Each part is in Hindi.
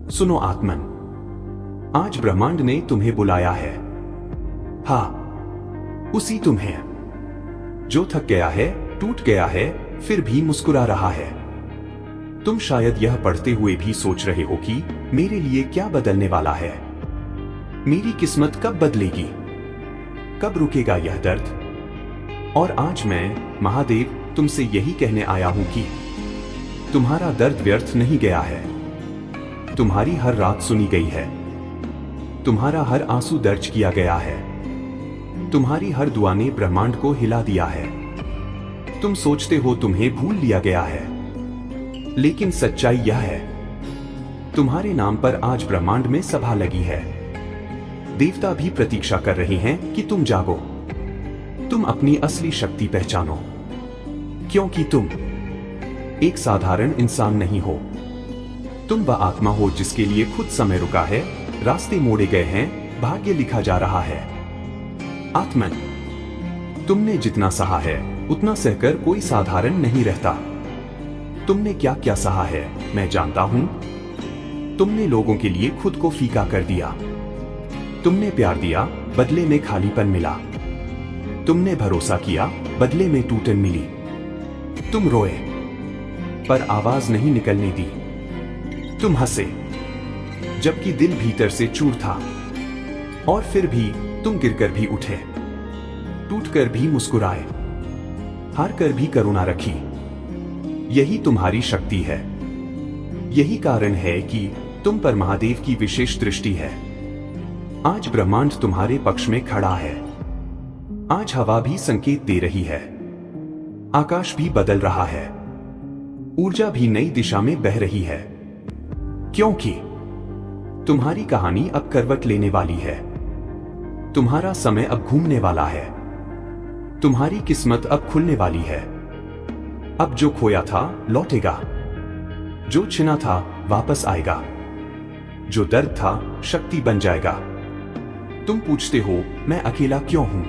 सुनो आत्मन, आज ब्रह्मांड ने तुम्हें बुलाया है। हाँ, उसी तुम्हें जो थक गया है, टूट गया है, फिर भी मुस्कुरा रहा है। तुम शायद यह पढ़ते हुए भी सोच रहे हो कि मेरे लिए क्या बदलने वाला है, मेरी किस्मत कब बदलेगी, कब रुकेगा यह दर्द। और आज मैं महादेव तुमसे यही कहने आया हूं कि तुम्हारा दर्द व्यर्थ नहीं गया है। तुम्हारी हर रात सुनी गई है, तुम्हारा हर आंसू दर्ज किया गया है, तुम्हारी हर दुआ ने ब्रह्मांड को हिला दिया है। तुम सोचते हो तुम्हें भूल लिया गया है, लेकिन सच्चाई यह है, तुम्हारे नाम पर आज ब्रह्मांड में सभा लगी है। देवता भी प्रतीक्षा कर रहे हैं कि तुम जागो, तुम अपनी असली शक्ति पहचानो, क्योंकि तुम एक साधारण इंसान नहीं हो। तुम वह आत्मा हो जिसके लिए खुद समय रुका है, रास्ते मोड़े गए हैं, भाग्य लिखा जा रहा है। आत्मन, तुमने जितना सहा है उतना सहकर कोई साधारण नहीं रहता। तुमने क्या क्या सहा है मैं जानता हूं। तुमने लोगों के लिए खुद को फीका कर दिया, तुमने प्यार दिया, बदले में खालीपन मिला। तुमने भरोसा किया, बदले में टूटन मिली। तुम रोए पर आवाज नहीं निकलने दी। तुम हंसे जबकि दिल भीतर से चूर था, और फिर भी तुम गिरकर भी उठे, टूटकर भी मुस्कुराए, हार कर भी करुणा रखी। यही तुम्हारी शक्ति है, यही कारण है कि तुम पर महादेव की विशेष दृष्टि है। आज ब्रह्मांड तुम्हारे पक्ष में खड़ा है। आज हवा भी संकेत दे रही है, आकाश भी बदल रहा है, ऊर्जा भी नई दिशा में बह रही है, क्योंकि तुम्हारी कहानी अब करवट लेने वाली है। तुम्हारा समय अब घूमने वाला है, तुम्हारी किस्मत अब खुलने वाली है। अब जो खोया था लौटेगा, जो छिना था वापस आएगा, जो दर्द था शक्ति बन जाएगा। तुम पूछते हो मैं अकेला क्यों हूं?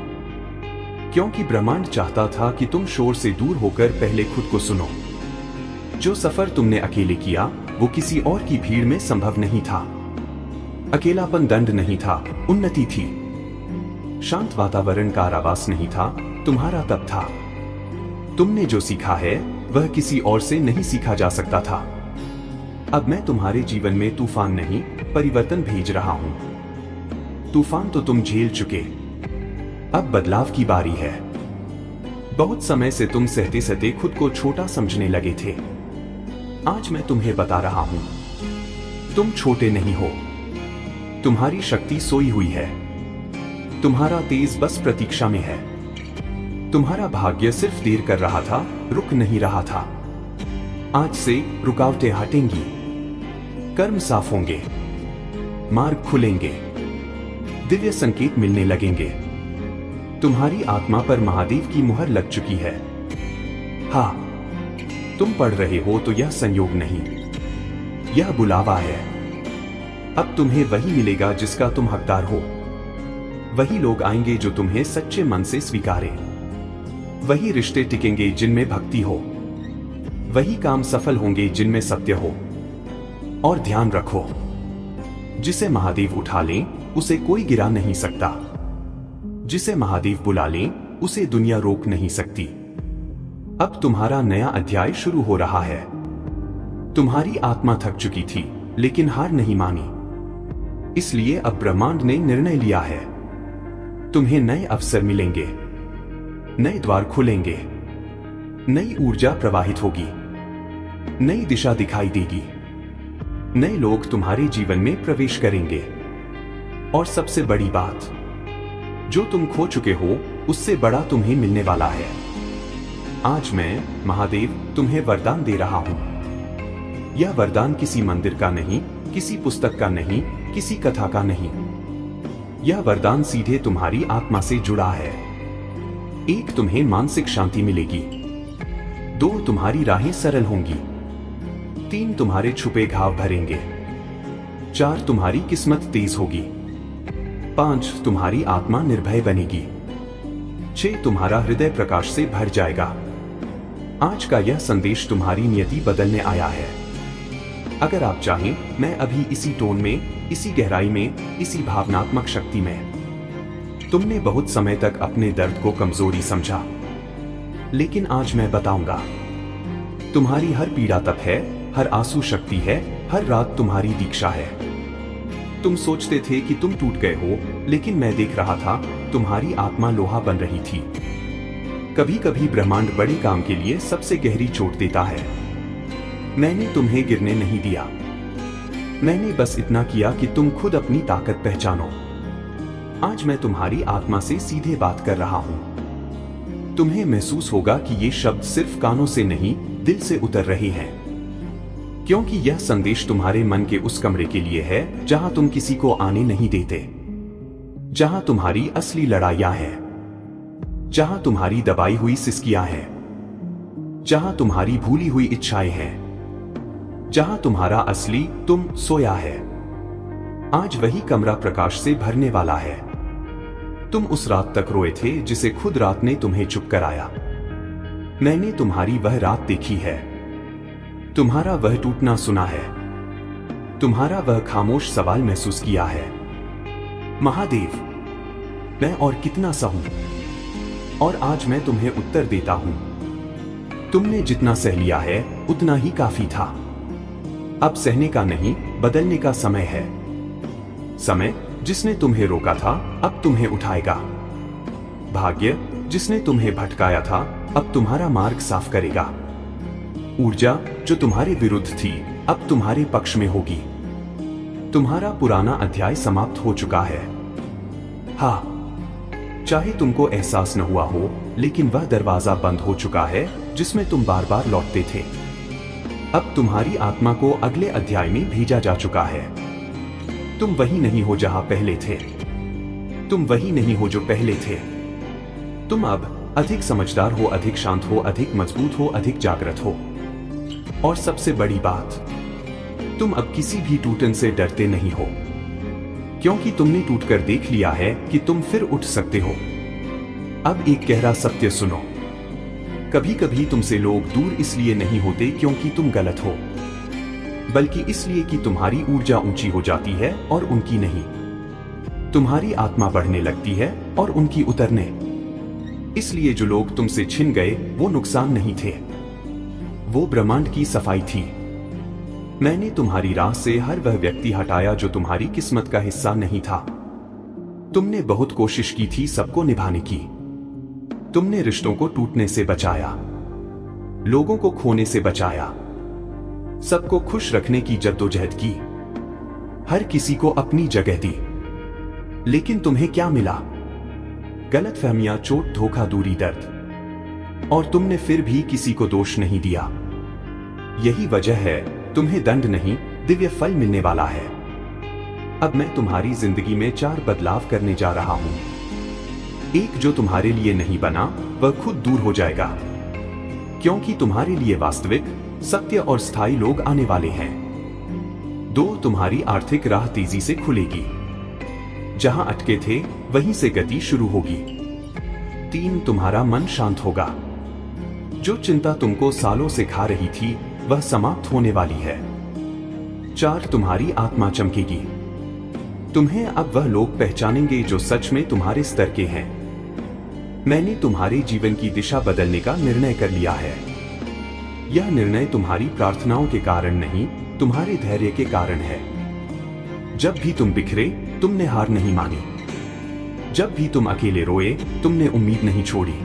क्योंकि ब्रह्मांड चाहता था कि तुम शोर से दूर होकर पहले खुद को सुनो। जो सफर तुमने अकेले किया वो किसी और की भीड़ में संभव नहीं था। अकेलापन दंड नहीं था, उन्नति थी। शांत वातावरण का आवास नहीं था, तुम्हारा तप था। तुमने जो सीखा है वह किसी और से नहीं सीखा जा सकता था। अब मैं तुम्हारे जीवन में तूफान नहीं, परिवर्तन भेज रहा हूं। तूफान तो तुम झेल चुके, अब बदलाव की बारी है। बहुत समय से तुम सहते सहते खुद को छोटा समझने लगे थे। आज मैं तुम्हें बता रहा हूं, तुम छोटे नहीं हो। तुम्हारी शक्ति सोई हुई है, तुम्हारा तेज बस प्रतीक्षा में है। तुम्हारा भाग्य सिर्फ देर कर रहा था, रुक नहीं रहा था। आज से रुकावटें हटेंगी, कर्म साफ होंगे, मार्ग खुलेंगे, दिव्य संकेत मिलने लगेंगे। तुम्हारी आत्मा पर महादेव की मुहर लग चुकी है। हाँ, तुम पढ़ रहे हो तो यह संयोग नहीं, यह बुलावा है। अब तुम्हें वही मिलेगा जिसका तुम हकदार हो। वही लोग आएंगे जो तुम्हें सच्चे मन से स्वीकारे। वही रिश्ते टिकेंगे जिनमें भक्ति हो। वही काम सफल होंगे जिनमें सत्य हो। और ध्यान रखो, जिसे महादेव उठा लें उसे कोई गिरा नहीं सकता। जिसे महादेव बुला लें उसे दुनिया रोक नहीं सकती। अब तुम्हारा नया अध्याय शुरू हो रहा है। तुम्हारी आत्मा थक चुकी थी लेकिन हार नहीं मानी। इसलिए अब ब्रह्मांड ने निर्णय लिया है, तुम्हें नए अवसर मिलेंगे, नए द्वार खुलेंगे, नई ऊर्जा प्रवाहित होगी, नई दिशा दिखाई देगी, नए लोग तुम्हारे जीवन में प्रवेश करेंगे। और सबसे बड़ी बात, जो तुम खो चुके हो उससे बड़ा तुम्हें मिलने वाला है। आज मैं महादेव तुम्हें वरदान दे रहा हूं। यह वरदान किसी मंदिर का नहीं, किसी पुस्तक का नहीं, किसी कथा का नहीं। यह वरदान सीधे तुम्हारी आत्मा से जुड़ा है। 1, तुम्हें मानसिक शांति मिलेगी। 2, तुम्हारी राहें सरल होंगी। 3, तुम्हारे छुपे घाव भरेंगे। 4, तुम्हारी किस्मत तेज होगी। 5, तुम्हारी आत्मा निर्भय बनेगी। 6, तुम्हारा हृदय प्रकाश से भर जाएगा। आज का यह संदेश तुम्हारी नियति बदलने आया है। अगर आप चाहें, मैं अभी इसी टोन में, इसी गहराई में, इसी भावनात्मक शक्ति में। तुमने बहुत समय तक अपने दर्द को कमजोरी समझा, लेकिन आज मैं बताऊंगा, तुम्हारी हर पीड़ा तप है, हर आंसू शक्ति है, हर रात तुम्हारी दीक्षा है। तुम सोचते थे कि तुम टूट गए हो, लेकिन मैं देख रहा था तुम्हारी आत्मा लोहा बन रही थी। कभी कभी ब्रह्मांड बड़े काम के लिए सबसे गहरी चोट देता है। मैंने तुम्हें गिरने नहीं दिया, मैंने बस इतना किया कि तुम खुद अपनी ताकत पहचानो। आज मैं तुम्हारी आत्मा से सीधे बात कर रहा हूं। तुम्हें महसूस होगा कि ये शब्द सिर्फ कानों से नहीं, दिल से उतर रहे हैं, क्योंकि यह संदेश तुम्हारे मन के उस कमरे के लिए है जहां तुम किसी को आने नहीं देते, जहां तुम्हारी असली लड़ाइयां हैं, जहां तुम्हारी दबाई हुई सिसकियां हैं, जहां तुम्हारी भूली हुई इच्छाएं हैं, जहां तुम्हारा असली तुम सोया है। आज वही कमरा प्रकाश से भरने वाला है। तुम उस रात तक रोए थे जिसे खुद रात ने तुम्हें चुप कराया। मैंने तुम्हारी वह रात देखी है, तुम्हारा वह टूटना सुना है, तुम्हारा वह खामोश सवाल महसूस किया है, महादेव, मैं और कितना सहूं? और आज मैं तुम्हें उत्तर देता हूं, तुमने जितना सह लिया है उतना ही काफी था। अब सहने का नहीं, बदलने का समय है। समय जिसने तुम्हें रोका था अब तुम्हें उठाएगा। भाग्य जिसने तुम्हें भटकाया था अब तुम्हारा मार्ग साफ करेगा। ऊर्जा जो तुम्हारे विरुद्ध थी अब तुम्हारे पक्ष में होगी। तुम्हारा पुराना अध्याय समाप्त हो चुका है। हाँ, चाहे तुमको एहसास न हुआ हो, लेकिन वह दरवाजा बंद हो चुका है जिसमें तुम बार बार लौटते थे। अब तुम्हारी आत्मा को अगले अध्याय में भेजा जा चुका है। तुम वही नहीं हो जहां पहले थे, तुम वही नहीं हो जो पहले थे। तुम अब अधिक समझदार हो, अधिक शांत हो, अधिक मजबूत हो, अधिक जागृत हो। और सबसे बड़ी बात, तुम अब किसी भी टूटन से डरते नहीं हो, क्योंकि तुमने टूटकर देख लिया है कि तुम फिर उठ सकते हो। अब एक गहरा सत्य सुनो, कभी कभी तुमसे लोग दूर इसलिए नहीं होते क्योंकि तुम गलत हो, बल्कि इसलिए कि तुम्हारी ऊर्जा ऊंची हो जाती है और उनकी नहीं। तुम्हारी आत्मा बढ़ने लगती है और उनकी उतरने। इसलिए जो लोग तुमसे छिन गए वो नुकसान नहीं थे, वो ब्रह्मांड की सफाई थी। मैंने तुम्हारी राह से हर वह व्यक्ति हटाया जो तुम्हारी किस्मत का हिस्सा नहीं था। तुमने बहुत कोशिश की थी सबको निभाने की। तुमने रिश्तों को टूटने से बचाया, लोगों को खोने से बचाया, सबको खुश रखने की जद्दोजहद की, हर किसी को अपनी जगह दी। लेकिन तुम्हें क्या मिला? गलतफहमियां, चोट, धोखा, दूरी, दर्द। और तुमने फिर भी किसी को दोष नहीं दिया। यही वजह है तुम्हें दंड नहीं, दिव्य फल मिलने वाला है। अब मैं तुम्हारी जिंदगी में 4 बदलाव करने जा रहा हूं। एक जो तुम्हारे लिए नहीं बना वह खुद दूर हो जाएगा, क्योंकि तुम्हारे लिए वास्तविक, सत्य और स्थायी लोग आने वाले हैं। 2, तुम्हारी आर्थिक राह तेजी से खुलेगी, जहां अटके थे वहीं से गति शुरू होगी। 3, तुम्हारा मन शांत होगा। जो चिंता तुमको सालों से खा रही थी वह समाप्त होने वाली है। 4, तुम्हारी आत्मा चमकेगी। तुम्हें अब वह लोग पहचानेंगे जो सच में तुम्हारे स्तर के हैं। मैंने तुम्हारे जीवन की दिशा बदलने का निर्णय कर लिया है। यह निर्णय तुम्हारी प्रार्थनाओं के कारण नहीं, तुम्हारे धैर्य के कारण है। जब भी तुम बिखरे तुमने हार नहीं मानी, जब भी तुम अकेले रोए तुमने उम्मीद नहीं छोड़ी,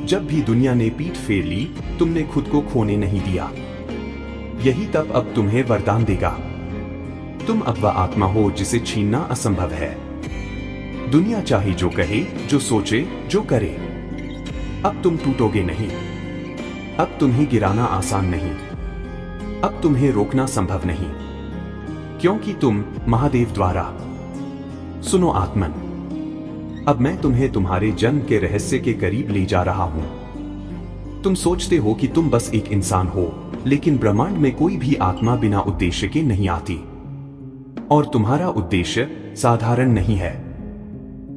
जब भी दुनिया ने पीठ फेर ली तुमने खुद को खोने नहीं दिया। यही तब अब तुम्हें वरदान देगा। तुम अब वह आत्मा हो जिसे छीनना असंभव है। दुनिया चाहे जो कहे, जो सोचे, जो करे, अब तुम टूटोगे नहीं। अब तुम्हें गिराना आसान नहीं, अब तुम्हें रोकना संभव नहीं, क्योंकि तुम महादेव द्वारा। सुनो आत्मन, अब मैं तुम्हें तुम्हारे जन्म के रहस्य के करीब ले जा रहा हूं। तुम सोचते हो कि तुम बस एक इंसान हो, लेकिन ब्रह्मांड में कोई भी आत्मा बिना उद्देश्य के नहीं आती। और तुम्हारा उद्देश्य साधारण नहीं है।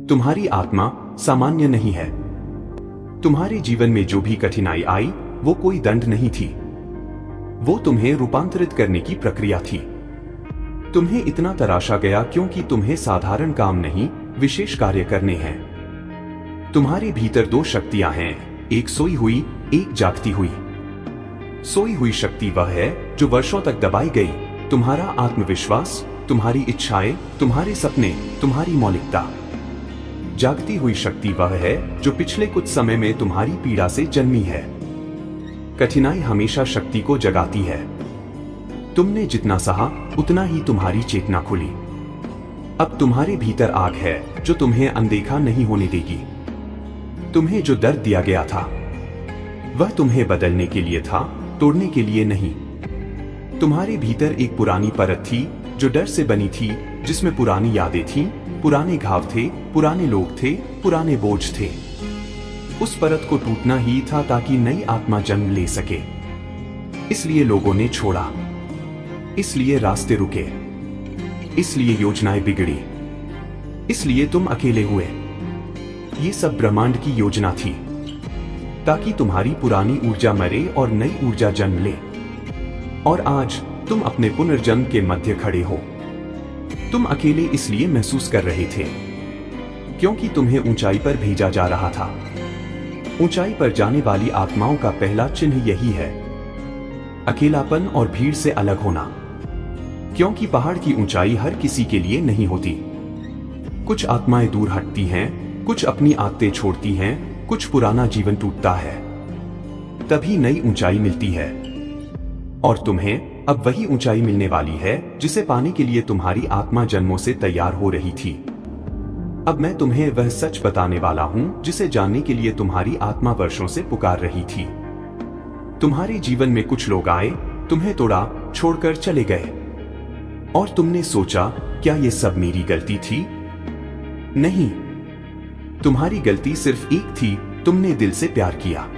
तुम्हारी आत्मा सामान्य नहीं है। तुम्हारे जीवन में जो भी कठिनाई आई वो कोई दंड नहीं थी, वो तुम्हें रूपांतरित करने की प्रक्रिया थी। तुम्हें इतना तराशा गया क्योंकि तुम्हें साधारण काम नहीं, विशेष कार्य करने हैं। तुम्हारे भीतर दो शक्तियां हैं, एक सोई हुई, एक जागती हुई। सोई हुई शक्ति वह है जो वर्षों तक दबाई गई, तुम्हारा आत्मविश्वास, तुम्हारी इच्छाएं, तुम्हारे सपने, तुम्हारी मौलिकता। जागती हुई शक्ति वह है जो पिछले कुछ समय में तुम्हारी पीड़ा से जन्मी है। कठिनाई हमेशा शक्ति को जगाती है। तुमने जितना सहा उतना ही तुम्हारी चेतना खुली। अब तुम्हारे भीतर आग है जो तुम्हें अनदेखा नहीं होने देगी। तुम्हें जो दर्द दिया गया था वह तुम्हें बदलने के लिए था, तोड़ने के लिए नहीं। तुम्हारे भीतर एक पुरानी परत थी जो डर से बनी थी, जिसमें पुरानी यादें थीं, पुराने घाव थे, पुराने लोग थे, पुराने बोझ थे। उस परत को टूटना ही था ताकि नई आत्मा जन्म ले सके। इसलिए लोगों ने छोड़ा, इसलिए रास्ते रुके, इसलिए योजनाएं बिगड़ी, इसलिए तुम अकेले हुए। ये सब ब्रह्मांड की योजना थी ताकि तुम्हारी पुरानी ऊर्जा मरे और नई ऊर्जा जन्म ले। और आज तुम अपने पुनर्जन्म के मध्य खड़े हो। तुम अकेले इसलिए महसूस कर रहे थे क्योंकि तुम्हें ऊंचाई पर भेजा जा रहा था। ऊंचाई पर जाने वाली आत्माओं का पहला चिन्ह यही है, अकेलापन और भीड़ से अलग होना। क्योंकि पहाड़ की ऊंचाई हर किसी के लिए नहीं होती। कुछ आत्माएं दूर हटती हैं, कुछ अपनी आदतें छोड़ती हैं, कुछ पुराना जीवन टूटता है, तभी नई ऊंचाई मिलती है। और तुम्हें अब वही ऊंचाई मिलने वाली है जिसे पाने के लिए तुम्हारी आत्मा जन्मों से तैयार हो रही थी। अब मैं तुम्हें वह सच बताने वाला हूं जिसे जानने के लिए तुम्हारी आत्मा वर्षों से पुकार रही थी। तुम्हारे जीवन में कुछ लोग आए, तुम्हें तोड़ा, छोड़कर चले गए। और तुमने सोचा, क्या ये सब मेरी गलती थी? नहीं, तुम्हारी गलती सिर्फ एक थी, तुमने दिल से प्यार किया।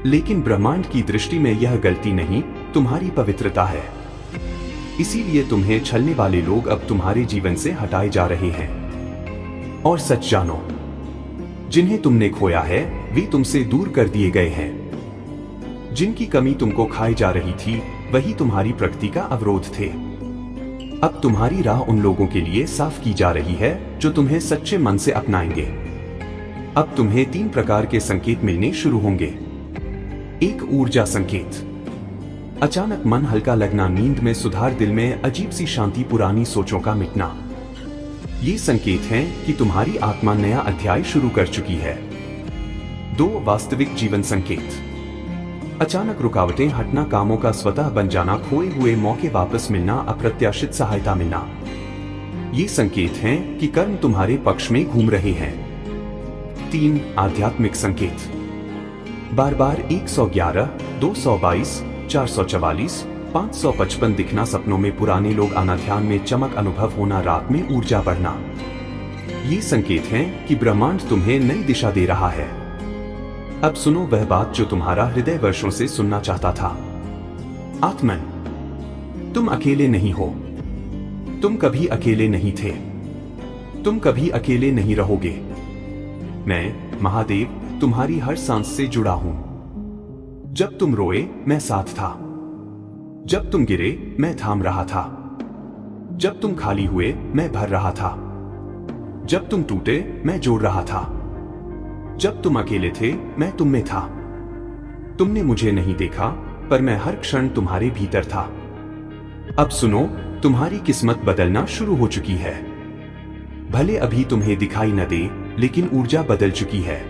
लेकिन ब्रह्मांड की दृष्टि में यह गलती नहीं, तुम्हारी पवित्रता है। इसीलिए तुम्हें छलने वाले लोग अब तुम्हारे जीवन से हटाए जा रहे हैं। और सच जानो, जिन्हें तुमने खोया है वे तुमसे दूर कर दिए गए हैं। जिनकी कमी तुमको खाई जा रही थी वही तुम्हारी प्रगति का अवरोध थे। अब तुम्हारी राह उन लोगों के लिए साफ की जा रही है जो तुम्हें सच्चे मन से अपनाएंगे। अब तुम्हें 3 प्रकार के संकेत मिलने शुरू होंगे। एक ऊर्जा संकेत, अचानक मन हल्का लगना, नींद में सुधार, दिल में अजीब सी शांति, पुरानी सोचों का मिटना। ये संकेत हैं कि तुम्हारी आत्मा नया अध्याय शुरू कर चुकी है। 2 वास्तविक जीवन संकेत, अचानक रुकावटें हटना, कामों का स्वतः बन जाना, खोए हुए मौके वापस मिलना, अप्रत्याशित सहायता मिलना। ये संकेत हैं कि कर्म तुम्हारे पक्ष में घूम रहे हैं। 3 आध्यात्मिक संकेत, बार बार 111, 222, 444, 555 दिखना, सपनों में पुराने लोग आना, ध्यान में चमक अनुभव होना, रात में ऊर्जा बढ़ना। ये संकेत हैं कि ब्रह्मांड तुम्हें नई दिशा दे रहा है। अब सुनो वह बात जो तुम्हारा हृदय वर्षों से सुनना चाहता था। आत्मन, तुम अकेले नहीं हो। तुम कभी अकेले नहीं थे। तुम कभी अकेले नहीं रहोगे। मैं महादेव तुम्हारी हर सांस से जुड़ा हूं। जब तुम रोए मैं साथ था। जब तुम गिरे मैं थाम रहा था। जब तुम खाली हुए मैं भर रहा था। जब तुम टूटे मैं जोड़ रहा था। जब तुम अकेले थे मैं तुम में था। तुमने मुझे नहीं देखा पर मैं हर क्षण तुम्हारे भीतर था। अब सुनो, तुम्हारी किस्मत बदलना शुरू हो चुकी है। भले अभी तुम्हें दिखाई न दे, लेकिन ऊर्जा बदल चुकी है।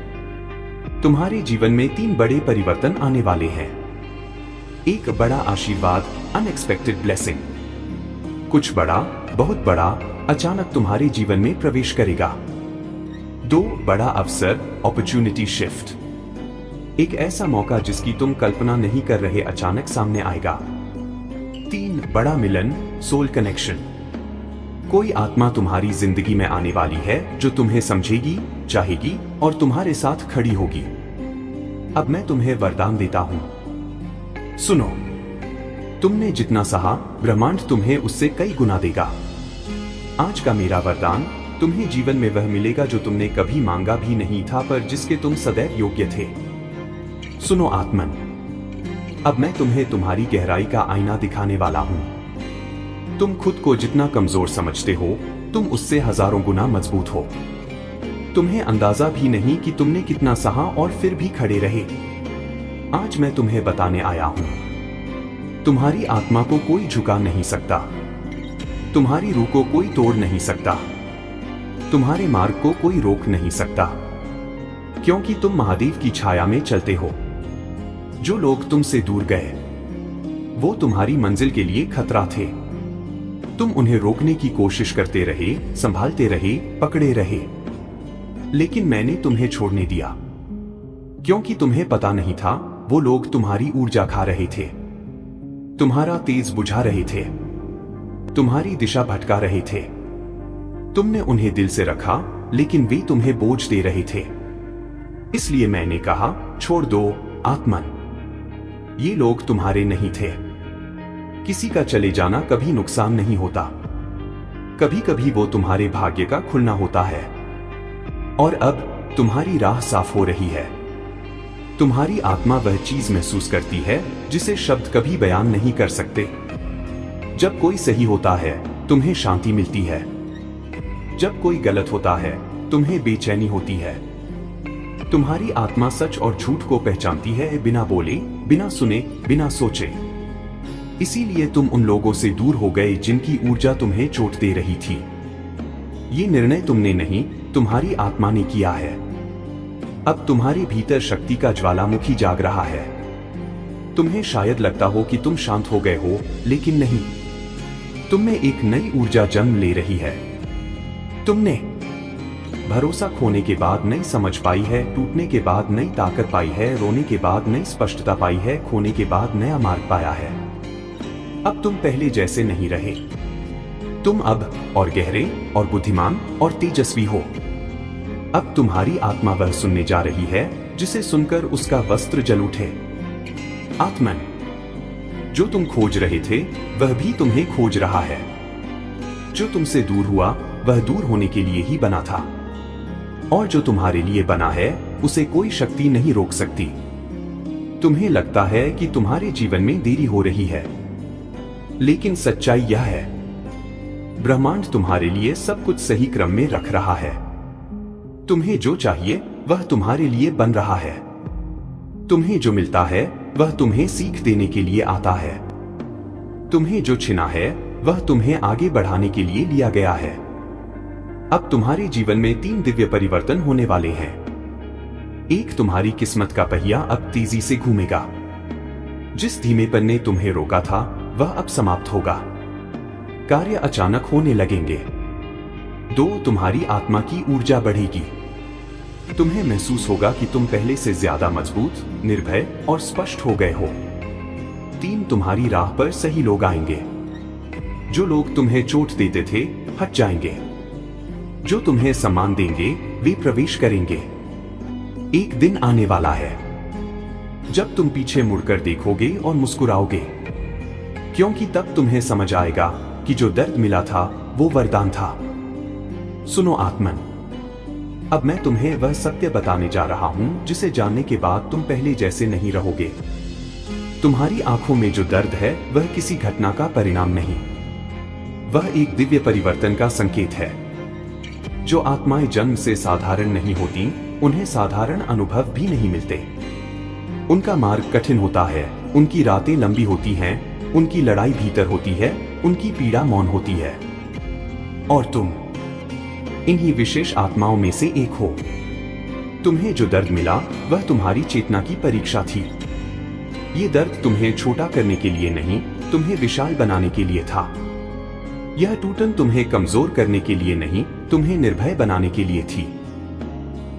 तुम्हारे जीवन में 3 बड़े परिवर्तन आने वाले हैं। एक बड़ा आशीर्वाद, अनएक्सपेक्टेड ब्लेसिंग। कुछ बड़ा, बहुत बड़ा, अचानक तुम्हारे जीवन में प्रवेश करेगा। 2 बड़ा अवसर, अपॉर्चुनिटी शिफ्ट। एक ऐसा मौका जिसकी तुम कल्पना नहीं कर रहे अचानक सामने आएगा। 3 बड़ा मिलन, सोल कनेक्शन। कोई आत्मा तुम्हारी जिंदगी में आने वाली है जो तुम्हें समझेगी, चाहेगी और तुम्हारे साथ खड़ी होगी। अब मैं तुम्हें वरदान देता हूं। सुनो, तुमने जितना सहा ब्रह्मांड तुम्हें उससे कई गुना देगा। आज का मेरा वरदान, तुम्हें जीवन में वह मिलेगा जो तुमने कभी मांगा भी नहीं था पर जिसके तुम सदैव योग्य थे। सुनो आत्मन, अब मैं तुम्हें तुम्हारी गहराई का आईना दिखाने वाला हूं। तुम खुद को जितना कमजोर समझते हो, तुम उससे हजारों गुना मजबूत हो। तुम्हें अंदाजा भी नहीं कि तुमने कितना सहा और फिर भी खड़े रहे। आज मैं तुम्हें बताने आया हूं, तुम्हारी आत्मा को कोई झुका नहीं सकता, तुम्हारी रूह को कोई तोड़ नहीं सकता, तुम्हारे मार्ग को कोई रोक नहीं सकता, क्योंकि तुम महादेव की छाया में चलते हो। जो लोग तुमसे दूर गए, वो तुम्हारी मंजिल के लिए खतरा थे। तुम उन्हें रोकने की कोशिश करते रहे, संभालते रहे, पकड़े रहे, लेकिन मैंने तुम्हें छोड़ने दिया, क्योंकि तुम्हें पता नहीं था वो लोग तुम्हारी ऊर्जा खा रहे थे, तुम्हारा तेज बुझा रहे थे, तुम्हारी दिशा भटका रहे थे। तुमने उन्हें दिल से रखा, लेकिन वे तुम्हें बोझ दे रहे थे। इसलिए मैंने कहा, छोड़ दो आत्मन, ये लोग तुम्हारे नहीं थे। किसी का चले जाना कभी नुकसान नहीं होता, कभी कभी वो तुम्हारे भाग्य का खुलना होता है। और अब तुम्हारी राह साफ हो रही है। तुम्हारी आत्मा वह चीज महसूस करती है जिसे शब्द कभी बयान नहीं कर सकते। जब कोई सही होता है, तुम्हें शांति मिलती है। जब कोई गलत होता है, तुम्हें बेचैनी होती है। तुम्हारी आत्मा सच और झूठ को पहचानती है, बिना बोले, बिना सुने, बिना सोचे। इसीलिए तुम उन लोगों से दूर हो गए जिनकी ऊर्जा तुम्हें चोट दे रही थी। ये निर्णय तुमने नहीं, तुम्हारी आत्मा ने किया है। अब तुम्हारे भीतर शक्ति का ज्वालामुखी जाग रहा है। तुम्हें शायद लगता हो कि तुम शांत हो गए हो, लेकिन नहीं। तुमने एक नई ऊर्जा जन्म ले रही है। तुमने भरोसा खोने के बाद नई समझ पाई है, टूटने के बाद नई ताकत पाई है, रोने के बाद नई स्पष्टता पाई है, खोने के बाद नया मार्ग पाया है। अब तुम पहले जैसे नहीं रहे। तुम अब और गहरे और बुद्धिमान और तेजस्वी हो। अब तुम्हारी आत्मा वह सुनने जा रही है जिसे सुनकर उसका वस्त्र जल उठे। आत्मन, जो तुम खोज रहे थे वह भी तुम्हें खोज रहा है। जो तुमसे दूर हुआ वह दूर होने के लिए ही बना था, और जो तुम्हारे लिए बना है उसे कोई शक्ति नहीं रोक सकती। तुम्हें लगता है कि तुम्हारे जीवन में देरी हो रही है, लेकिन सच्चाई यह है, ब्रह्मांड तुम्हारे लिए सब कुछ सही क्रम में रख रहा है। तुम्हें जो चाहिए वह तुम्हारे लिए बन रहा है। तुम्हें जो मिलता है वह तुम्हें सीख देने के लिए आता है। तुम्हें जो छिना है वह तुम्हें आगे बढ़ाने के लिए लिया गया है। अब तुम्हारे जीवन में 3 दिव्य परिवर्तन होने वाले हैं। एक, तुम्हारी किस्मत का पहिया अब तेजी से घूमेगा। जिस धीमेपन ने तुम्हें रोका था वह अब समाप्त होगा। कार्य अचानक होने लगेंगे। 2, तुम्हारी आत्मा की ऊर्जा बढ़ेगी। तुम्हें महसूस होगा कि तुम पहले से ज्यादा मजबूत, निर्भय और स्पष्ट हो गए हो। 3, तुम्हारी राह पर सही लोग आएंगे। जो लोग तुम्हें चोट देते थे हट जाएंगे। जो तुम्हें सम्मान देंगे वे प्रवेश करेंगे। एक दिन आने वाला है जब तुम पीछे मुड़कर देखोगे और मुस्कुराओगे, क्योंकि तब तुम्हें समझ आएगा कि जो दर्द मिला था वो वरदान था। सुनो आत्मन, अब मैं तुम्हें वह सत्य बताने जा रहा हूं जिसे जानने के बाद तुम पहले जैसे नहीं रहोगे। तुम्हारी आंखों में जो दर्द है वह किसी घटना का परिणाम नहीं, वह एक दिव्य परिवर्तन का संकेत है। जो आत्माएं जन्म से साधारण नहीं होती, उन्हें साधारण अनुभव भी नहीं मिलते। उनका मार्ग कठिन होता है, उनकी रातें लंबी होती हैं, उनकी लड़ाई भीतर होती है, उनकी पीड़ा मौन होती है। और तुम इन्हीं विशेष आत्माओं में से एक हो। तुम्हें जो दर्द मिला वह तुम्हारी चेतना की परीक्षा थी। ये दर्द तुम्हें छोटा करने के लिए नहीं, तुम्हें विशाल बनाने के लिए था। यह टूटन तुम्हें कमजोर करने के लिए नहीं, तुम्हें निर्भय बनाने के लिए थी।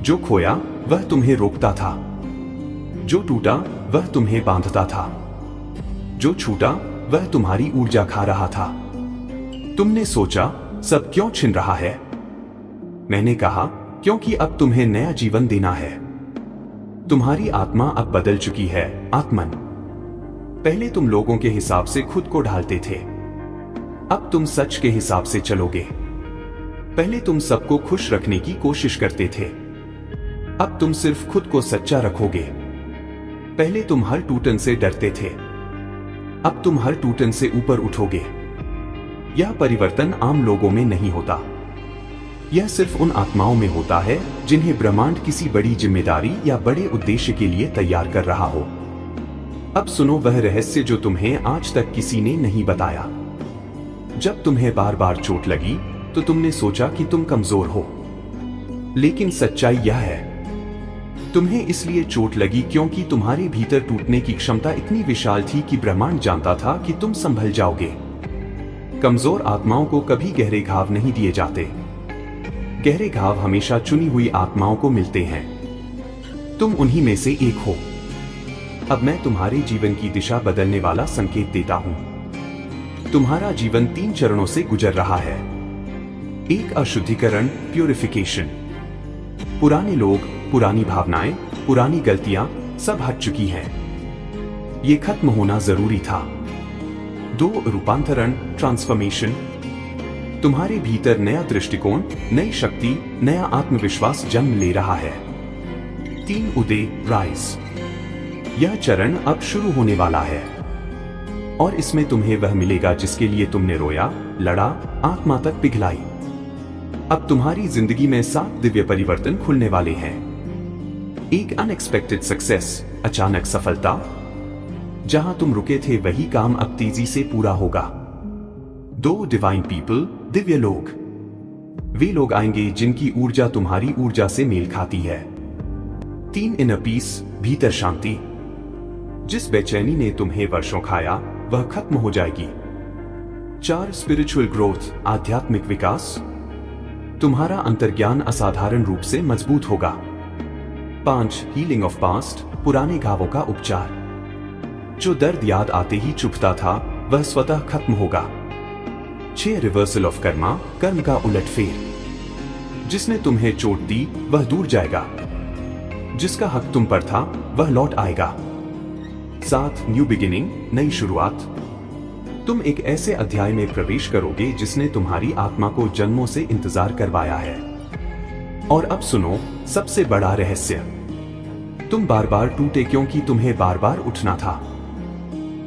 जो खोया वह तुम्हें रोकता था, जो टूटा वह तुम्हें बांधता था, जो छूटा वह तुम्हारी ऊर्जा खा रहा था। तुमने सोचा सब क्यों छिन रहा है? मैंने कहा क्योंकि अब तुम्हें नया जीवन देना है। तुम्हारी आत्मा अब बदल चुकी है आत्मन। पहले तुम लोगों के हिसाब से खुद को ढालते थे, अब तुम सच के हिसाब से चलोगे। पहले तुम सबको खुश रखने की कोशिश करते थे, अब तुम सिर्फ खुद को सच्चा रखोगे। पहले तुम हर टूटन से डरते थे, अब तुम हर टूटन से ऊपर उठोगे। यह परिवर्तन आम लोगों में नहीं होता, यह सिर्फ उन आत्माओं में होता है जिन्हें ब्रह्मांड किसी बड़ी जिम्मेदारी या बड़े उद्देश्य के लिए तैयार कर रहा हो। अब सुनो वह रहस्य जो तुम्हें आज तक किसी ने नहीं बताया। जब तुम्हें बार बार चोट लगी तो तुमने सोचा कि तुम कमजोर हो, लेकिन सच्चाई यह है, तुम्हें इसलिए चोट लगी क्योंकि तुम्हारे भीतर टूटने की क्षमता इतनी विशाल थी कि ब्रह्मांड जानता था कि तुम संभल जाओगे। कमजोर आत्माओं को कभी गहरे घाव नहीं दिए जाते, गहरे घाव हमेशा चुनी हुई आत्माओं को मिलते हैं। तुम उन्हीं में से एक हो। अब मैं तुम्हारे जीवन की दिशा बदलने वाला संकेत देता हूं। तुम्हारा जीवन 3 चरणों से गुजर रहा है। 1 अशुद्धिकरण, प्यूरिफिकेशन। पुराने लोग, पुरानी भावनाएं, पुरानी गलतियां सब हट चुकी हैं, ये खत्म होना जरूरी था। 2 रूपांतरण, ट्रांसफॉर्मेशन। तुम्हारे भीतर नया दृष्टिकोण, नई शक्ति, नया आत्मविश्वास जन्म ले रहा है। 3 उदय, राइज। यह चरण अब शुरू होने वाला है और इसमें तुम्हें वह मिलेगा जिसके लिए तुमने रोया, लड़ा, आत्मा तक पिघलाई। अब तुम्हारी जिंदगी में 7 दिव्य परिवर्तन खुलने वाले हैं। 1 अनएक्सपेक्टेड सक्सेस, अचानक सफलता। जहां तुम रुके थे वही काम अब तेजी से पूरा होगा। 2 डिवाइन पीपल, दिव्य लोग। वे लोग आएंगे जिनकी ऊर्जा तुम्हारी ऊर्जा से मेल खाती है। 3 इनर पीस, भीतर शांति। जिस बेचैनी ने तुम्हें वर्षों खाया वह खत्म हो जाएगी। 4 स्पिरिचुअल ग्रोथ, आध्यात्मिक विकास। तुम्हारा अंतर्ज्ञान असाधारण रूप से मजबूत होगा। 5 हीलिंग ऑफ पास्ट, पुराने घावों का उपचार। जो दर्द याद आते ही चुभता था वह स्वतः खत्म होगा। 6 रिवर्सल ऑफ कर्मा, कर्म का उलटफेर। जिसने तुम्हें चोट दी वह दूर जाएगा, जिसका हक तुम पर था वह लौट आएगा। 7 न्यू बिगिनिंग, नई शुरुआत। तुम एक ऐसे अध्याय में प्रवेश करोगे जिसने तुम्हारी आत्मा को जन्मों से इंतजार करवाया है। और अब सुनो सबसे बड़ा रहस्य। तुम बार बार टूटे क्योंकि तुम्हें बार बार उठना था।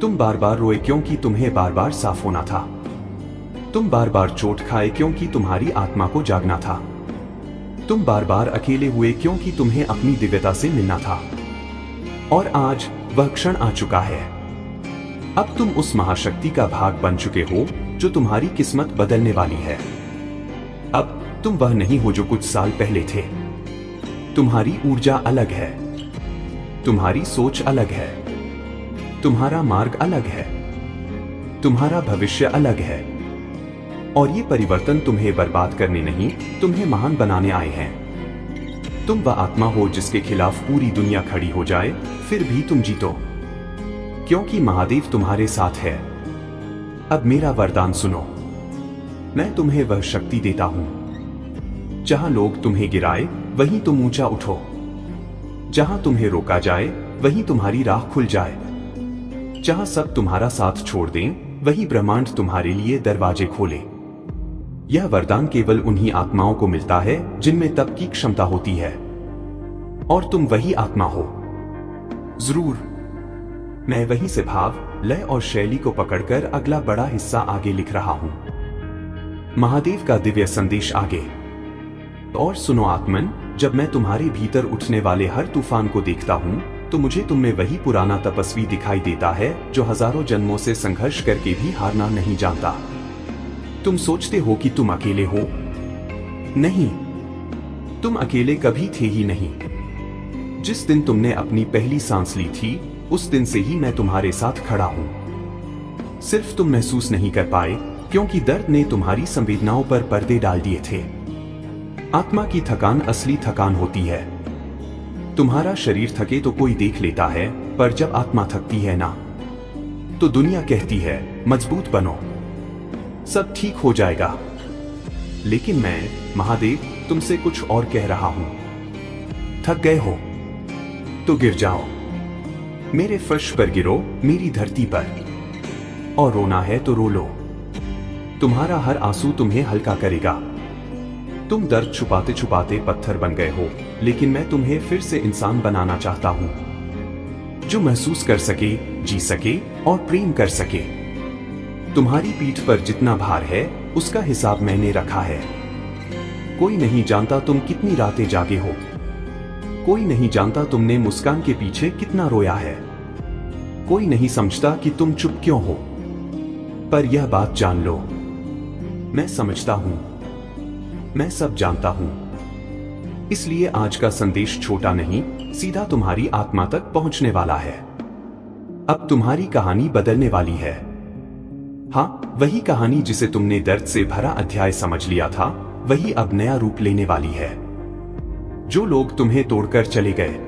तुम बार बार रोए क्योंकि तुम्हें बार बार साफ होना था। तुम बार बार चोट खाए क्योंकि तुम्हारी आत्मा को जागना था। तुम बार बार अकेले हुए क्योंकि तुम्हें अपनी दिव्यता से मिलना था। और आज वह क्षण आ चुका है। अब तुम उस महाशक्ति का भाग बन चुके हो जो तुम्हारी किस्मत बदलने वाली है। अब तुम वह नहीं हो जो कुछ साल पहले थे। तुम्हारी ऊर्जा अलग है, तुम्हारी सोच अलग है, तुम्हारा मार्ग अलग है, तुम्हारा भविष्य अलग है। और ये परिवर्तन तुम्हें बर्बाद करने नहीं, तुम्हें महान बनाने आए हैं। तुम वह आत्मा हो जिसके खिलाफ पूरी दुनिया खड़ी हो जाए फिर भी तुम जीतो, क्योंकि महादेव तुम्हारे साथ है। अब मेरा वरदान सुनो। मैं तुम्हें वह शक्ति देता हूं। जहां लोग तुम्हें गिराए वहीं तुम ऊंचा उठो। जहां तुम्हें रोका जाए वहीं तुम्हारी राह खुल जाए। जहां सब तुम्हारा साथ छोड़ दें वहीं ब्रह्मांड तुम्हारे लिए दरवाजे खोले। यह वरदान केवल उन्हीं आत्माओं को मिलता है जिनमें तप की क्षमता होती है, और तुम वही आत्मा हो। जरूर मैं वहीं से भाव, लय और शैली को पकड़कर अगला बड़ा हिस्सा आगे लिख रहा हूं। महादेव का दिव्य संदेश आगे। और सुनो आत्मन, जब मैं तुम्हारे भीतर उठने वाले हर तूफान को देखता हूं तो मुझे तुम में वही पुराना तपस्वी दिखाई देता है जो हजारों जन्मों से संघर्ष करके भी हारना नहीं जानता। तुम सोचते हो कि तुम अकेले हो, नहीं, तुम अकेले कभी थे ही नहीं। जिस दिन तुमने अपनी पहली सांस ली थी उस दिन से ही मैं तुम्हारे साथ खड़ा हूं। सिर्फ तुम महसूस नहीं कर पाए क्योंकि दर्द ने तुम्हारी संवेदनाओं पर पर्दे डाल दिए थे। आत्मा की थकान असली थकान होती है। तुम्हारा शरीर थके तो कोई देख लेता है, पर जब आत्मा थकती है ना, तो दुनिया कहती है मजबूत बनो, सब ठीक हो जाएगा। लेकिन मैं महादेव तुमसे कुछ और कह रहा हूं। थक गए हो तो गिर जाओ, मेरे फर्श पर गिरो, मेरी धरती पर, और रोना है तो रो लो। तुम्हारा हर आंसू तुम्हें हल्का करेगा। तुम दर्द छुपाते छुपाते पत्थर बन गए हो, लेकिन मैं तुम्हें फिर से इंसान बनाना चाहता हूं। जो महसूस कर सके, जी सके और प्रेम कर सके। तुम्हारी पीठ पर जितना भार है उसका हिसाब मैंने रखा है। कोई नहीं जानता तुम कितनी रातें जागे हो। कोई नहीं जानता तुमने मुस्कान के पीछे कितना रोया है। कोई नहीं समझता कि तुम चुप क्यों हो। पर यह बात जान लो, मैं समझता हूं, मैं सब जानता हूं। इसलिए आज का संदेश छोटा नहीं, सीधा तुम्हारी आत्मा तक पहुंचने वाला है। अब तुम्हारी कहानी बदलने वाली है। हाँ, वही कहानी जिसे तुमने दर्द से भरा अध्याय समझ लिया था, वही अब नया रूप लेने वाली है। जो लोग तुम्हें तोड़कर चले गए,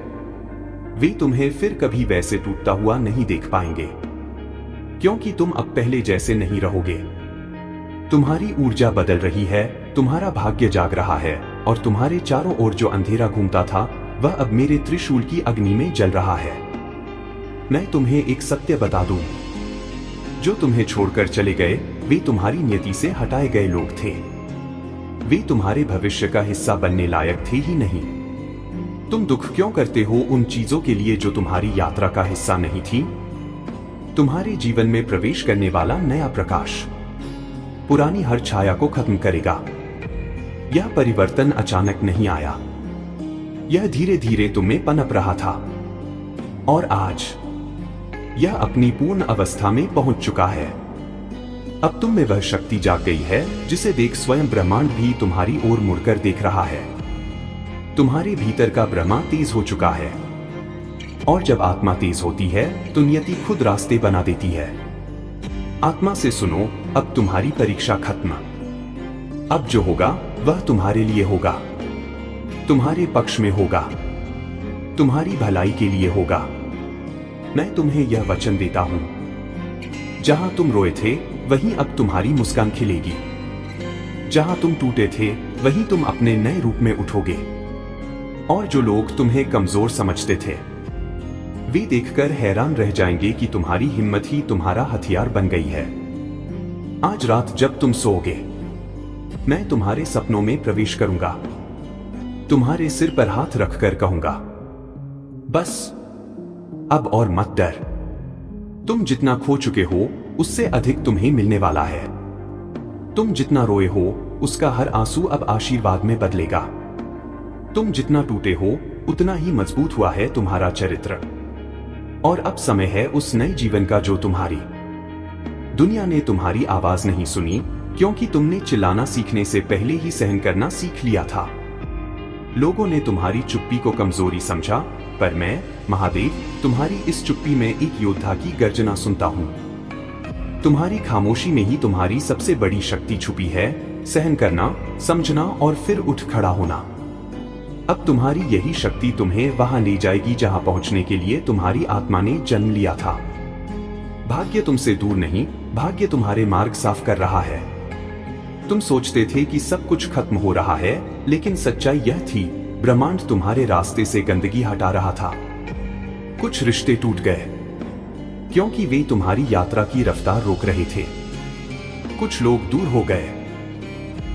वे तुम्हें फिर कभी वैसे टूटता हुआ नहीं देख पाएंगे, क्योंकि तुम अब पहले जैसे नहीं रहोगे। तुम्हारी ऊर्जा बदल रही है, तुम्हारा भाग्य जाग रहा है, और तुम्हारे चारों ओर जो अंधेरा घूमता था वह अब मेरे त्रिशूल की अग्नि में जल रहा है। मैं तुम्हें एक सत्य बता दूं, जो तुम्हें छोड़कर चले गए वे तुम्हारी नियति से हटाए गए लोग थे। वे तुम्हारे भविष्य का हिस्सा बनने लायक थे ही नहीं। तुम दुख क्यों करते हो उन चीजों के लिए जो तुम्हारी यात्रा का हिस्सा नहीं थी? तुम्हारे जीवन में प्रवेश करने वाला नया प्रकाश पुरानी हर छाया को खत्म करेगा। यह परिवर्तन अचानक नहीं आया, यह धीरे धीरे तुम में पनप रहा था, और आज यह अपनी पूर्ण अवस्था में पहुंच चुका है। अब तुम में वह शक्ति जाग गई है जिसे देख स्वयं ब्रह्मांड भी तुम्हारी ओर मुड़कर देख रहा है। तुम्हारे भीतर का ब्रह्मा तेज हो चुका है, और जब आत्मा तेज होती है तो नियति खुद रास्ते बना देती है। आत्मा से सुनो, अब तुम्हारी परीक्षा खत्म। अब जो होगा वह तुम्हारे लिए होगा, तुम्हारे पक्ष में होगा, तुम्हारी भलाई के लिए होगा। मैं तुम्हें यह वचन देता हूं, जहां तुम रोए थे वहीं अब तुम्हारी मुस्कान खिलेगी। जहां तुम टूटे थे वहीं तुम अपने नए रूप में उठोगे। और जो लोग तुम्हें कमजोर समझते थे वे देखकर हैरान रह जाएंगे कि तुम्हारी हिम्मत ही तुम्हारा हथियार बन गई है। आज रात जब तुम सोओगे, मैं तुम्हारे सपनों में प्रवेश करूंगा, तुम्हारे सिर पर हाथ रखकर कहूंगा, बस अब और मत डर। तुम जितना खो चुके हो उससे अधिक तुम्हें मिलने वाला है। तुम जितना रोए हो उसका हर आंसू अब आशीर्वाद में बदलेगा। तुम जितना टूटे हो उतना ही मजबूत हुआ है तुम्हारा चरित्र। और अब समय है उस नए जीवन का जो तुम्हारी दुनिया ने तुम्हारी आवाज नहीं सुनी, क्योंकि तुमने चिल्लाना सीखने से पहले ही सहन करना सीख लिया था। लोगों ने तुम्हारी चुप्पी को कमजोरी समझा, पर मैं महादेव तुम्हारी इस चुप्पी में एक योद्धा की गर्जना सुनता हूं। तुम्हारी खामोशी में ही तुम्हारी सबसे बड़ी शक्ति छुपी है, सहन करना, समझना और फिर उठ खड़ा होना। अब तुम्हारी यही शक्ति तुम्हें वहां ले जाएगी जहां पहुंचने के लिए तुम्हारी आत्मा ने जन्म लिया था। भाग्य तुमसे दूर नहीं, भाग्य तुम्हारे मार्ग साफ कर रहा है। तुम सोचते थे कि सब कुछ खत्म हो रहा है, लेकिन सच्चाई यह थी, ब्रह्मांड तुम्हारे रास्ते से गंदगी हटा रहा था। कुछ रिश्ते टूट गए क्योंकि वे तुम्हारी यात्रा की रफ्तार रोक रहे थे। कुछ लोग दूर हो गए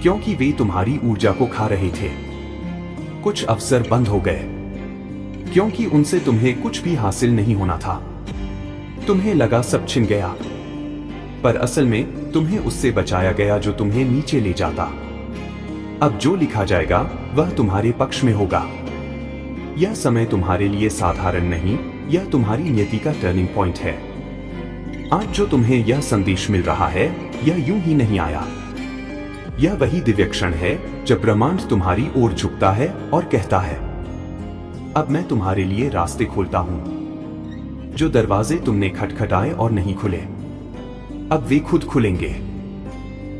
क्योंकि वे तुम्हारी ऊर्जा को खा रहे थे। कुछ अवसर बंद हो गए क्योंकि उनसे तुम्हें कुछ भी हासिल नहीं होना था। तुम्हें लगा सब छिन गया, पर असल में तुम्हें उससे बचाया गया जो तुम्हें नीचे ले जाता। अब जो लिखा जाएगा वह तुम्हारे पक्ष में होगा। यह समय तुम्हारे लिए साधारण नहीं, यह तुम्हारी नियति का टर्निंग पॉइंट है। आज जो तुम्हें यह संदेश मिल रहा है यह यूं ही नहीं आया। यह वही दिव्य क्षण है जब ब्रह्मांड तुम्हारी ओर झुकता है और कहता है, अब मैं तुम्हारे लिए रास्ते खोलता हूं। जो दरवाजे तुमने खटखटाए और नहीं खुले, अब वे खुद खुलेंगे।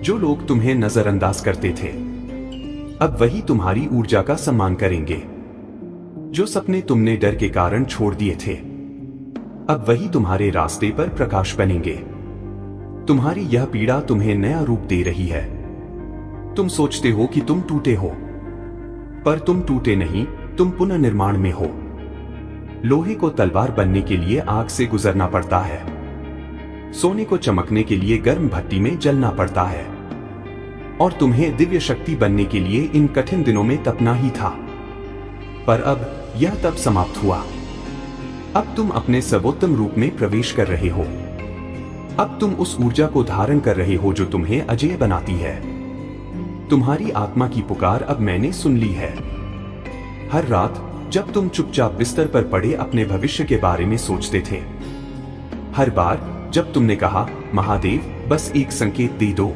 जो लोग तुम्हें नजरअंदाज करते थे, अब वही तुम्हारी ऊर्जा का सम्मान करेंगे। जो सपने तुमने डर के कारण छोड़ दिए थे, अब वही तुम्हारे रास्ते पर प्रकाश बनेंगे। तुम्हारी यह पीड़ा तुम्हें नया रूप दे रही है। तुम सोचते हो कि तुम टूटे हो, पर तुम टूटे नहीं, तुम पुनर्निर्माण में हो। लोहे को तलवार बनने के लिए आग से गुजरना पड़ता है। सोने को चमकने के लिए गर्म भट्टी में जलना पड़ता है। और तुम्हें दिव्य शक्ति बनने के लिए इन कठिन दिनों में तपना ही था। पर अब यह तप समाप्त हुआ। अब तुम अपने सर्वोत्तम रूप में प्रवेश कर रहे हो। अब तुम उस ऊर्जा को धारण कर रहे हो जो तुम्हें अजेय बनाती है। तुम्हारी आत्मा की पुकार अब मैंने सुन ली है। हर रात जब तुम चुपचाप बिस्तर पर पड़े अपने भविष्य के बारे में सोचते थे, हर बार जब तुमने कहा महादेव बस एक संकेत दे दो,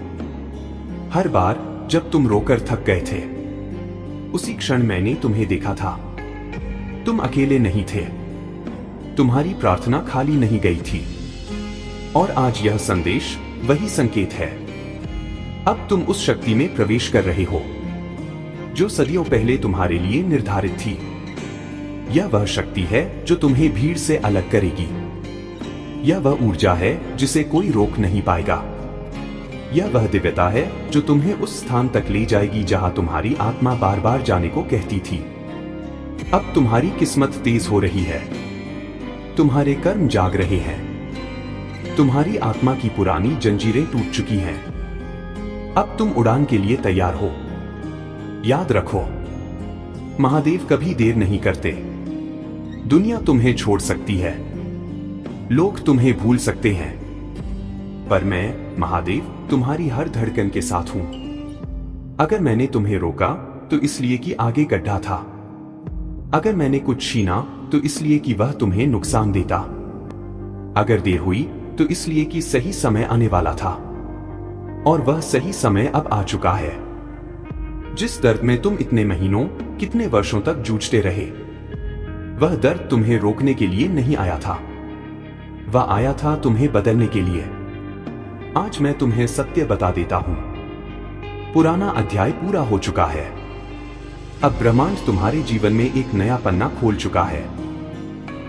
हर बार जब तुम रोकर थक गए थे, उसी क्षण मैंने तुम्हें देखा था। तुम अकेले नहीं थे, तुम्हारी प्रार्थना खाली नहीं गई थी। और आज यह संदेश वही संकेत है। अब तुम उस शक्ति में प्रवेश कर रहे हो जो सदियों पहले तुम्हारे लिए निर्धारित थी। यह वह शक्ति है जो तुम्हें भीड़ से अलग करेगी। यह वह ऊर्जा है जिसे कोई रोक नहीं पाएगा। यह वह दिव्यता है जो तुम्हें उस स्थान तक ले जाएगी जहां तुम्हारी आत्मा बार बार जाने को कहती थी। अब तुम्हारी किस्मत तेज हो रही है, तुम्हारे कर्म जाग रहे हैं, तुम्हारी आत्मा की पुरानी जंजीरें टूट चुकी हैं। अब तुम उड़ान के लिए तैयार हो। याद रखो, महादेव कभी देर नहीं करते। दुनिया तुम्हें छोड़ सकती है, लोग तुम्हें भूल सकते हैं, पर मैं महादेव तुम्हारी हर धड़कन के साथ हूं। अगर मैंने तुम्हें रोका तो इसलिए कि आगे गड्ढा था। अगर मैंने कुछ छीना तो इसलिए कि वह तुम्हें नुकसान देता। अगर देर हुई तो इसलिए कि सही समय आने वाला था, और वह सही समय अब आ चुका है। जिस दर्द में तुम इतने महीनों, कितने वर्षों तक जूझते रहे, वह दर्द तुम्हें रोकने के लिए नहीं आया था, वह आया था तुम्हें बदलने के लिए। आज मैं तुम्हें सत्य बता देता हूं, पुराना अध्याय पूरा हो चुका है। अब ब्रह्मांड तुम्हारे जीवन में एक नया पन्ना खोल चुका है।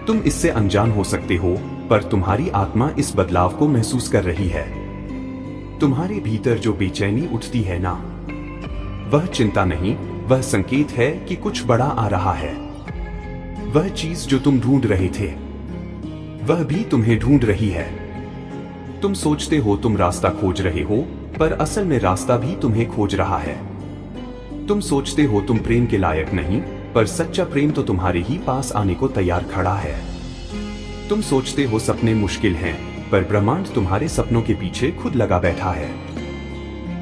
तुम इससे अनजान हो सकते हो, पर तुम्हारी आत्मा इस बदलाव को महसूस कर रही है। तुम्हारे भीतर जो बेचैनी उठती है ना, वह चिंता नहीं, वह संकेत है कि कुछ बड़ा आ रहा है। वह चीज जो तुम ढूंढ रहे थे, वह भी तुम्हें ढूंढ रही है। तुम सोचते हो तुम रास्ता खोज रहे हो, पर असल में रास्ता भी तुम्हें खोज रहा है। तुम सोचते हो तुम प्रेम के लायक नहीं, पर सच्चा प्रेम तो तुम्हारे ही पास आने को तैयार खड़ा है। तुम सोचते हो सपने मुश्किल हैं, पर ब्रह्मांड तुम्हारे सपनों के पीछे खुद लगा बैठा है।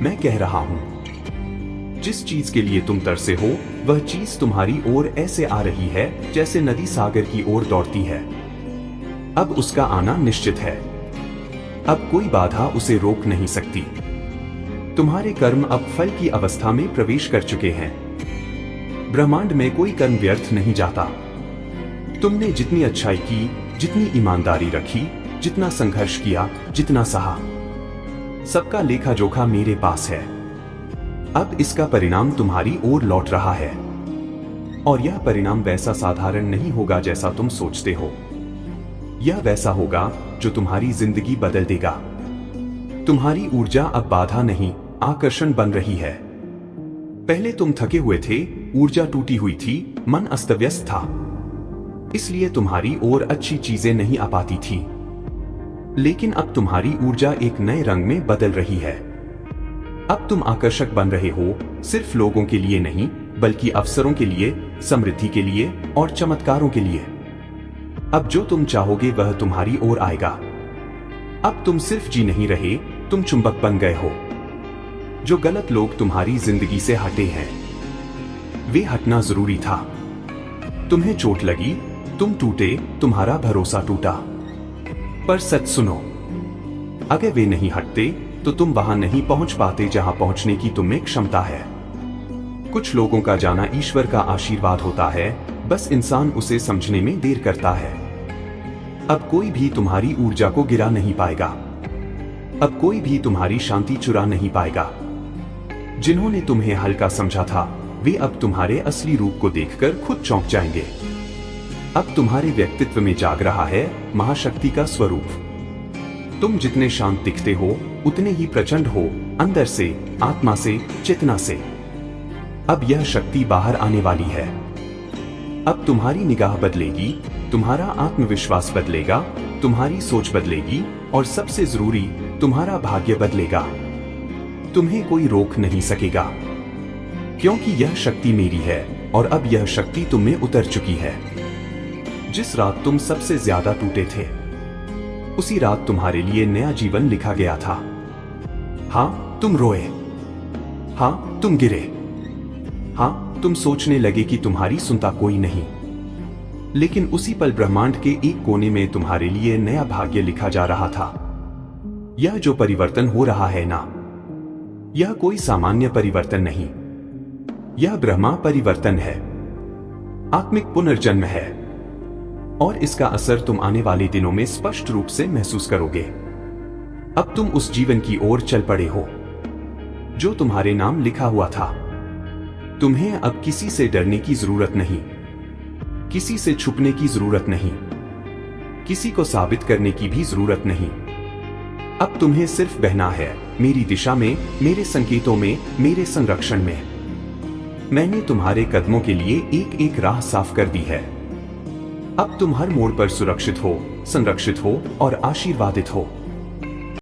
मैं कह रहा हूं, जिस चीज के लिए तुम तरसे हो, वह चीज तुम्हारी ओर ऐसे आ रही है जैसे नदी सागर की ओर दौड़ती है। अब उसका आना निश्चित है। अब कोई बाधा उसे रोक नहीं सकती। तुम्हारे कर्म अब फल की अवस्था में प्रवेश कर चुके हैं। ब्रह्मांड में कोई कर्म व्यर्थ नहीं जाता। तुमने जितनी अच्छाई की, जितनी ईमानदारी रखी, जितना संघर्ष किया, जितना सहा, सबका लेखा जोखा मेरे पास है। अब इसका परिणाम तुम्हारी ओर लौट रहा है, और यह परिणाम वैसा साधारण नहीं होगा जैसा तुम सोचते हो। यह वैसा होगा जो तुम्हारी जिंदगी बदल देगा। तुम्हारी ऊर्जा अब बाधा नहीं, आकर्षण बन रही है। पहले तुम थके हुए थे, ऊर्जा टूटी हुई थी, मन अस्त व्यस्त था, इसलिए तुम्हारी ओर अच्छी चीजें नहीं आ पाती थी। लेकिन अब तुम्हारी ऊर्जा एक नए रंग में बदल रही है। अब तुम आकर्षक बन रहे हो, सिर्फ लोगों के लिए नहीं, बल्कि अवसरों के लिए, समृद्धि के लिए और चमत्कारों के लिए। अब जो तुम चाहोगे वह तुम्हारी ओर आएगा। अब तुम सिर्फ जी नहीं रहे, तुम चुंबक बन गए हो। जो गलत लोग तुम्हारी जिंदगी से हटे हैं, वे हटना जरूरी था। तुम्हें चोट लगी, तुम टूटे, तुम्हारा भरोसा टूटा, पर सच सुनो, अगर वे नहीं हटते तो तुम वहां नहीं पहुंच पाते जहां पहुंचने की तुम में क्षमता है। कुछ लोगों का जाना ईश्वर का आशीर्वाद होता है, बस इंसान उसे समझने में देर करता है। अब कोई भी तुम्हारी ऊर्जा को गिरा नहीं पाएगा। अब कोई भी तुम्हारी शांति चुरा नहीं पाएगा। जिन्होंने तुम्हें हल्का समझा था, वे अब तुम्हारे असली रूप को देखकर खुद चौंक जाएंगे। अब तुम्हारे व्यक्तित्व में जाग रहा है महाशक्ति का स्वरूप। तुम जितने शांत दिखते हो, उतने ही प्रचंड हो, अंदर से, आत्मा से, चेतना से। अब यह शक्ति बाहर आने वाली है। अब तुम्हारी निगाह बदलेगी, तुम्हारा आत्मविश्वास बदलेगा, तुम्हारी सोच बदलेगी, और सबसे जरूरी, तुम्हारा भाग्य बदलेगा। तुम्हें कोई रोक नहीं सकेगा, क्योंकि यह शक्ति मेरी है, और अब यह शक्ति तुम में उतर चुकी है। जिस रात तुम सबसे ज्यादा टूटे थे, उसी रात तुम्हारे लिए नया जीवन लिखा गया था। हाँ, तुम रोए। हाँ, तुम गिरे। हाँ, तुम सोचने लगे कि तुम्हारी सुनता कोई नहीं। लेकिन उसी पल ब्रह्मांड के एक कोने में तुम्हारे लिए नया भाग्य लिखा जा रहा था। यह जो परिवर्तन हो रहा है ना, यह कोई सामान्य परिवर्तन नहीं, यह ब्रह्मा परिवर्तन है, आत्मिक पुनर्जन्म है। और इसका असर तुम आने वाले दिनों में स्पष्ट रूप से महसूस करोगे। अब तुम उस जीवन की ओर चल पड़े हो जो तुम्हारे नाम लिखा हुआ था। तुम्हें अब किसी से डरने की जरूरत नहीं, किसी से छुपने की जरूरत नहीं, किसी को साबित करने की भी जरूरत नहीं। अब तुम्हें सिर्फ बहना है मेरी दिशा में, मेरे संकेतों में, मेरे संरक्षण में। मैंने तुम्हारे कदमों के लिए एक एक राह साफ कर दी है। अब तुम हर मोड़ पर सुरक्षित हो, संरक्षित हो और आशीर्वादित हो।